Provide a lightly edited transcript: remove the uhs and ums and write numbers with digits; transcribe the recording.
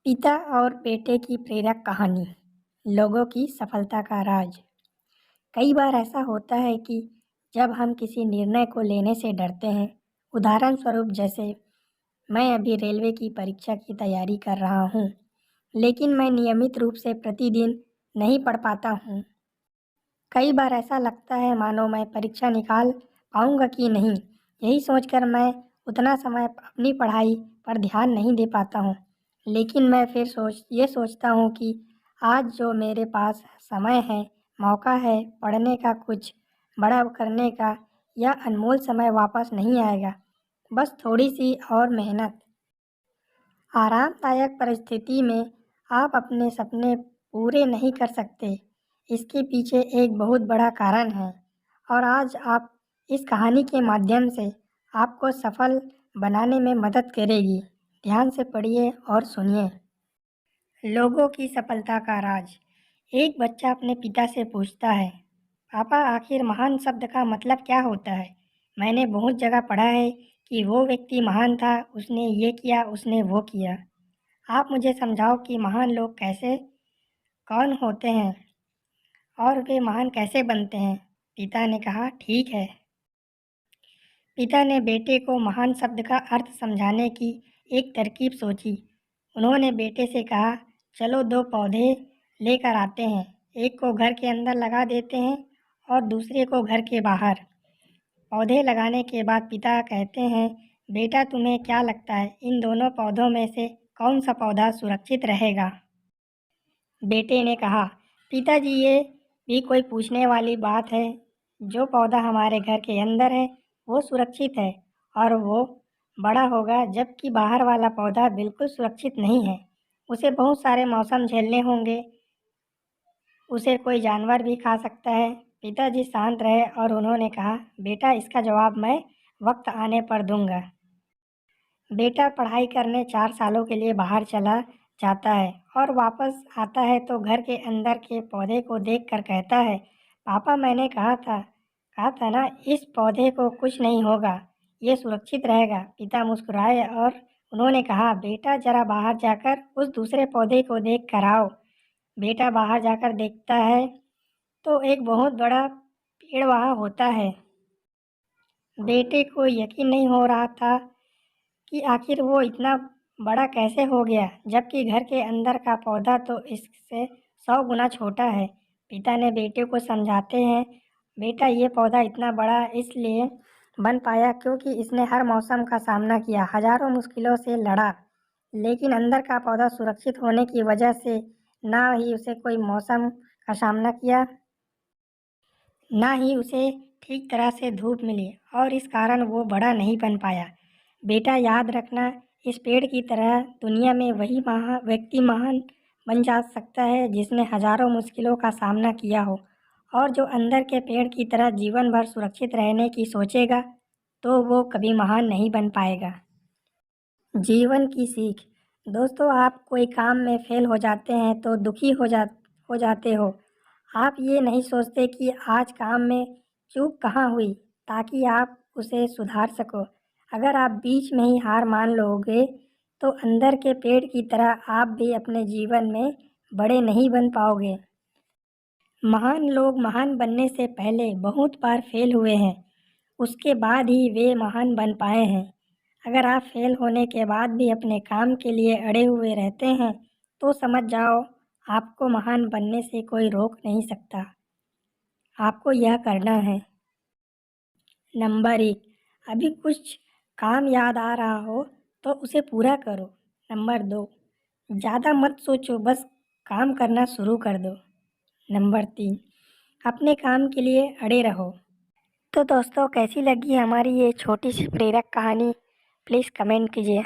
पिता और बेटे की प्रेरक कहानी। लोगों की सफलता का राज। कई बार ऐसा होता है कि जब हम किसी निर्णय को लेने से डरते हैं, उदाहरण स्वरूप जैसे मैं अभी रेलवे की परीक्षा की तैयारी कर रहा हूँ, लेकिन मैं नियमित रूप से प्रतिदिन नहीं पढ़ पाता हूँ। कई बार ऐसा लगता है मानो मैं परीक्षा निकाल पाऊँगा कि नहीं। यही सोचकर मैं उतना समय अपनी पढ़ाई पर ध्यान नहीं दे पाता हूँ। लेकिन मैं फिर ये सोचता हूँ कि आज जो मेरे पास समय है, मौका है पढ़ने का, कुछ बड़ा करने का, यह अनमोल समय वापस नहीं आएगा। बस थोड़ी सी और मेहनत। आरामदायक परिस्थिति में आप अपने सपने पूरे नहीं कर सकते। इसके पीछे एक बहुत बड़ा कारण है और आज आप इस कहानी के माध्यम से आपको सफल बनाने में मदद करेगी। ध्यान से पढ़िए और सुनिए। लोगों की सफलता का राज। एक बच्चा अपने पिता से पूछता है, पापा आखिर महान शब्द का मतलब क्या होता है? मैंने बहुत जगह पढ़ा है कि वो व्यक्ति महान था, उसने ये किया, उसने वो किया। आप मुझे समझाओ कि महान लोग कौन होते हैं और वे महान कैसे बनते हैं? पिता ने कहा, ठीक है। पिता ने बेटे को महान शब्द का अर्थ समझाने की एक तरकीब सोची। उन्होंने बेटे से कहा, चलो दो पौधे लेकर आते हैं, एक को घर के अंदर लगा देते हैं और दूसरे को घर के बाहर। पौधे लगाने के बाद पिता कहते हैं, बेटा तुम्हें क्या लगता है इन दोनों पौधों में से कौन सा पौधा सुरक्षित रहेगा? बेटे ने कहा, पिताजी ये भी कोई पूछने वाली बात है। जो पौधा हमारे घर के अंदर है वो सुरक्षित है और वो बड़ा होगा, जबकि बाहर वाला पौधा बिल्कुल सुरक्षित नहीं है। उसे बहुत सारे मौसम झेलने होंगे, उसे कोई जानवर भी खा सकता है। पिताजी शांत रहे और उन्होंने कहा, बेटा इसका जवाब मैं वक्त आने पर दूंगा। बेटा पढ़ाई करने 4 सालों के लिए बाहर चला जाता है और वापस आता है तो घर के अंदर के पौधे को देखकर कहता है, पापा मैंने कहा था ना, इस पौधे को कुछ नहीं होगा, ये सुरक्षित रहेगा। पिता मुस्कुराए और उन्होंने कहा, बेटा जरा बाहर जाकर उस दूसरे पौधे को देख कर आओ। बेटा बाहर जाकर देखता है तो एक बहुत बड़ा पेड़ वहाँ होता है। बेटे को यकीन नहीं हो रहा था कि आखिर वो इतना बड़ा कैसे हो गया, जबकि घर के अंदर का पौधा तो इससे 100 गुना छोटा है। पिता ने बेटे को समझाते हैं, बेटा ये पौधा इतना बड़ा इसलिए बन पाया क्योंकि इसने हर मौसम का सामना किया, हजारों मुश्किलों से लड़ा, लेकिन अंदर का पौधा सुरक्षित होने की वजह से ना ही उसे कोई मौसम का सामना किया, ना ही उसे ठीक तरह से धूप मिली और इस कारण वो बड़ा नहीं बन पाया। बेटा याद रखना, इस पेड़ की तरह दुनिया में वही व्यक्ति महान बन जा सकता है जिसने हजारों मुश्किलों का सामना किया हो और जो अंदर के पेड़ की तरह जीवन भर सुरक्षित रहने की सोचेगा तो वो कभी महान नहीं बन पाएगा। जीवन की सीख। दोस्तों, आप कोई काम में फेल हो जाते हैं तो दुखी हो जाते हो। आप ये नहीं सोचते कि आज काम में चूक कहाँ हुई ताकि आप उसे सुधार सको। अगर आप बीच में ही हार मान लोगे तो अंदर के पेड़ की तरह आप भी अपने जीवन में बड़े नहीं बन पाओगे। महान लोग महान बनने से पहले बहुत बार फेल हुए हैं, उसके बाद ही वे महान बन पाए हैं। अगर आप फेल होने के बाद भी अपने काम के लिए अड़े हुए रहते हैं तो समझ जाओ आपको महान बनने से कोई रोक नहीं सकता। आपको यह करना है। नंबर 1, अभी कुछ काम याद आ रहा हो तो उसे पूरा करो। नंबर 2, ज़्यादा मत सोचो, बस काम करना शुरू कर दो। नंबर 3, अपने काम के लिए अड़े रहो। तो दोस्तों, कैसी लगी हमारी ये छोटी सी प्रेरक कहानी? प्लीज़ कमेंट कीजिए।